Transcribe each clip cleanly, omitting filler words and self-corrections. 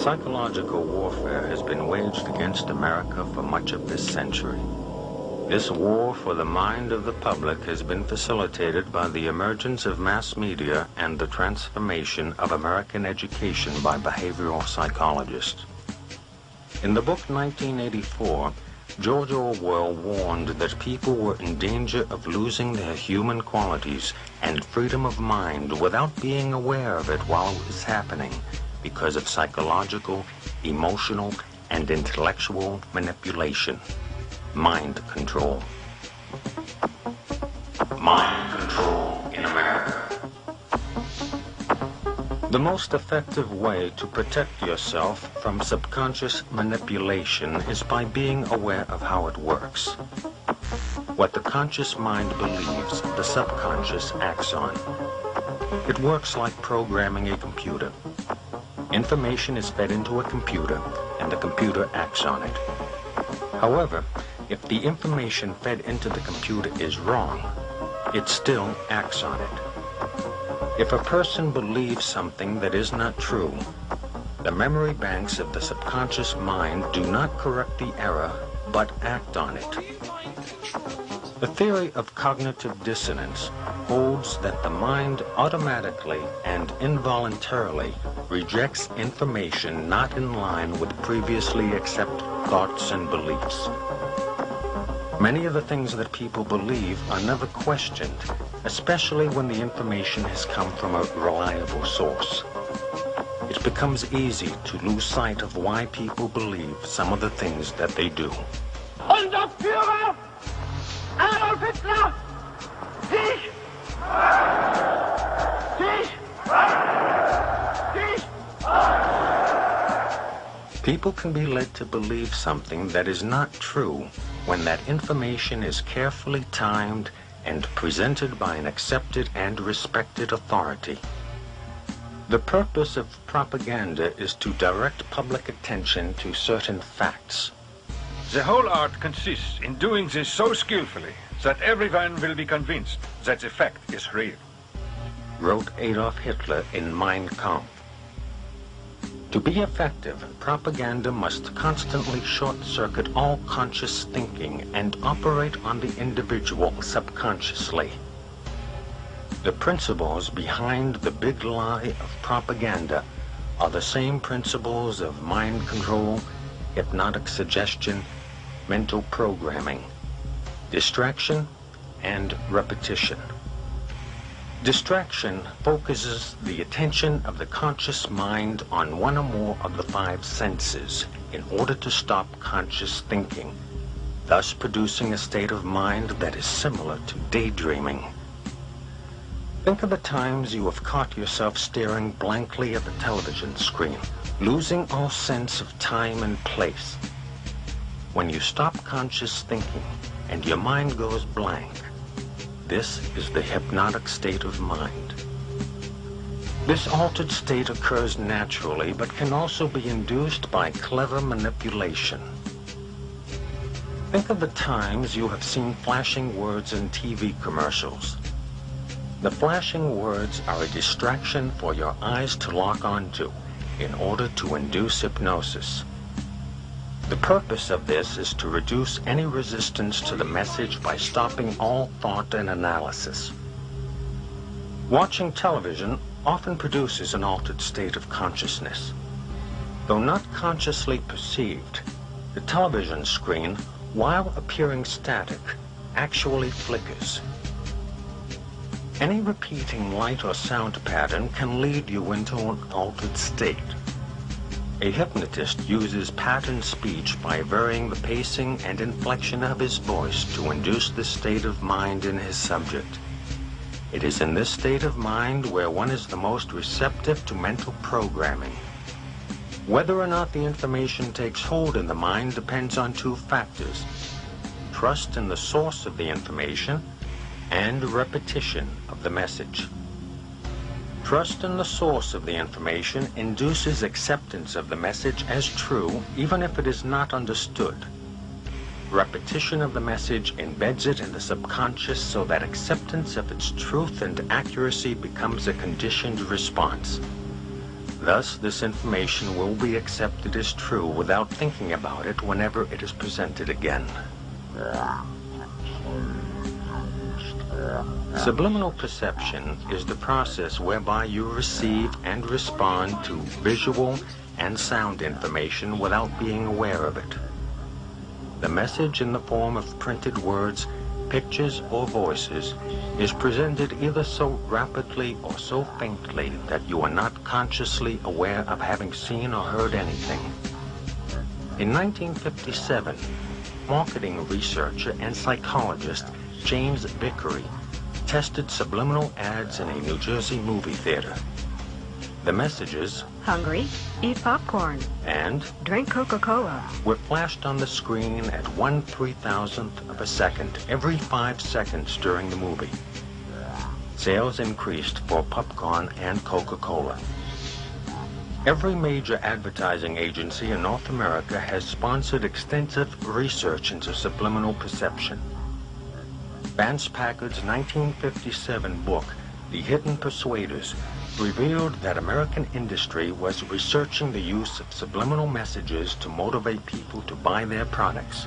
Psychological warfare has been waged against America for much of this century. This war for the mind of the public has been facilitated by the emergence of mass media and the transformation of American education by behavioral psychologists. In the book 1984, George Orwell warned that people were in danger of losing their human qualities and freedom of mind without being aware of it while it was happening because of psychological, emotional, and intellectual manipulation. Mind control. Mind control in America. The most effective way to protect yourself from subconscious manipulation is by being aware of how it works. What the conscious mind believes, the subconscious acts on. It works like programming a computer. Information is fed into a computer, and the computer acts on it. However, if the information fed into the computer is wrong, it still acts on it. If a person believes something that is not true, the memory banks of the subconscious mind do not correct the error, but act on it. The theory of cognitive dissonance holds that the mind automatically and involuntarily rejects information not in line with previously accepted thoughts and beliefs. Many of the things that people believe are never questioned, especially when the information has come from a reliable source. It becomes easy to lose sight of why people believe some of the things that they do. Unser Führer, Adolf Hitler, dich, People can be led to believe something that is not true when that information is carefully timed and presented by an accepted and respected authority. The purpose of propaganda is to direct public attention to certain facts. The whole art consists in doing this so skillfully that everyone will be convinced that the fact is real, wrote Adolf Hitler in Mein Kampf. To be effective, propaganda must constantly short-circuit all conscious thinking and operate on the individual subconsciously. The principles behind the big lie of propaganda are the same principles of mind control, hypnotic suggestion, mental programming, distraction, and repetition. Distraction focuses the attention of the conscious mind on one or more of the five senses in order to stop conscious thinking, thus producing a state of mind that is similar to daydreaming. Think of the times you have caught yourself staring blankly at the television screen, losing all sense of time and place. When you stop conscious thinking and your mind goes blank, this is the hypnotic state of mind. This altered state occurs naturally, but can also be induced by clever manipulation. Think of the times you have seen flashing words in TV commercials. The flashing words are a distraction for your eyes to lock onto in order to induce hypnosis. The purpose of this is to reduce any resistance to the message by stopping all thought and analysis. Watching television often produces an altered state of consciousness. Though not consciously perceived, the television screen, while appearing static, actually flickers. Any repeating light or sound pattern can lead you into an altered state. A hypnotist uses patterned speech by varying the pacing and inflection of his voice to induce this state of mind in his subject. It is in this state of mind where one is the most receptive to mental programming. Whether or not the information takes hold in the mind depends on two factors: trust in the source of the information and repetition of the message. Trust in the source of the information induces acceptance of the message as true, even if it is not understood. Repetition of the message embeds it in the subconscious so that acceptance of its truth and accuracy becomes a conditioned response. Thus, this information will be accepted as true without thinking about it whenever it is presented again. Subliminal perception is the process whereby you receive and respond to visual and sound information without being aware of it. The message in the form of printed words, pictures, or voices is presented either so rapidly or so faintly that you are not consciously aware of having seen or heard anything. In 1957, marketing researcher and psychologist James Vickery tested subliminal ads in a New Jersey movie theater. The messages, hungry, eat popcorn, and drink Coca-Cola, were flashed on the screen at 1/3000th of a second every 5 seconds during the movie. Sales increased for popcorn and Coca-Cola. Every major advertising agency in North America has sponsored extensive research into subliminal perception. Vance Packard's 1957 book, The Hidden Persuaders, revealed that American industry was researching the use of subliminal messages to motivate people to buy their products.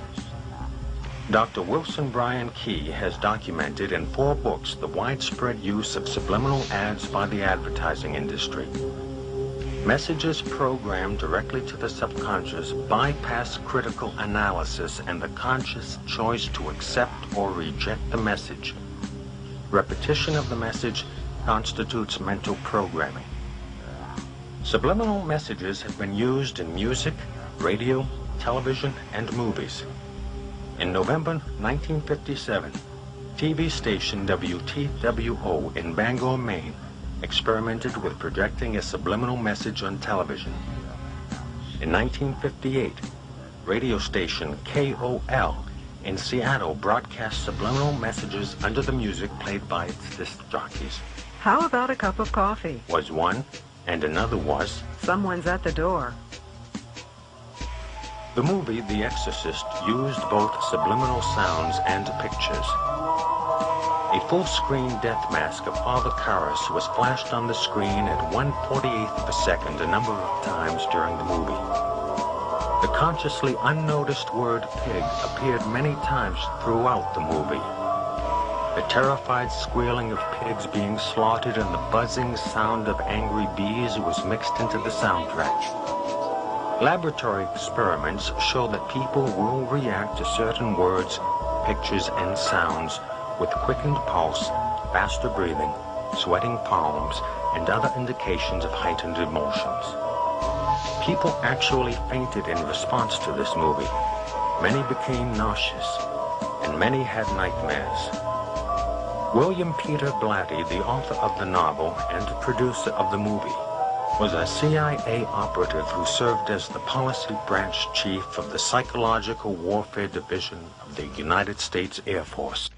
Dr. Wilson Bryan Key has documented in 4 books the widespread use of subliminal ads by the advertising industry. Messages programmed directly to the subconscious bypass critical analysis and the conscious choice to accept or reject the message. Repetition of the message constitutes mental programming. Subliminal messages have been used in music, radio, television, and movies. In November 1957, TV station WTWO in Bangor, Maine, experimented with projecting a subliminal message on television. In 1958, radio station KOL in Seattle broadcast subliminal messages under the music played by its disc jockeys. How about a cup of coffee? Was one, and another was, someone's at the door. The movie The Exorcist used both subliminal sounds and pictures. A full-screen death mask of Father Karras was flashed on the screen at 1/48th of a second a number of times during the movie. The consciously unnoticed word pig appeared many times throughout the movie. The terrified squealing of pigs being slaughtered and the buzzing sound of angry bees was mixed into the soundtrack. Laboratory experiments show that people will react to certain words, pictures, and sounds with quickened pulse, faster breathing, sweating palms, and other indications of heightened emotions. People actually fainted in response to this movie. Many became nauseous, and many had nightmares. William Peter Blatty, the author of the novel and producer of the movie, was a CIA operative who served as the policy branch chief of the Psychological Warfare Division of the United States Air Force.